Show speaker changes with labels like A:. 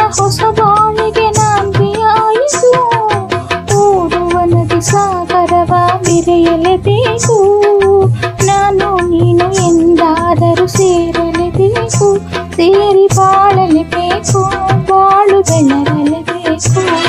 A: ಹೊಸ ಬಾಳಿಗೆ ನಾಂದಿಯಾಯಿತು. ಓಡುವ ನದಿ ಸಾಗರವ ಮೆರೆಯಲೇಬೇಕು. ನಾನು ನೀನು ಎಂದಾದರೂ ಸೇರಲೇಬೇಕು. ಸೇರಿ ಬಾಳಲೇಬೇಕು, ಬಾಳು ಬೆಳಗಲೇಬೇಕು.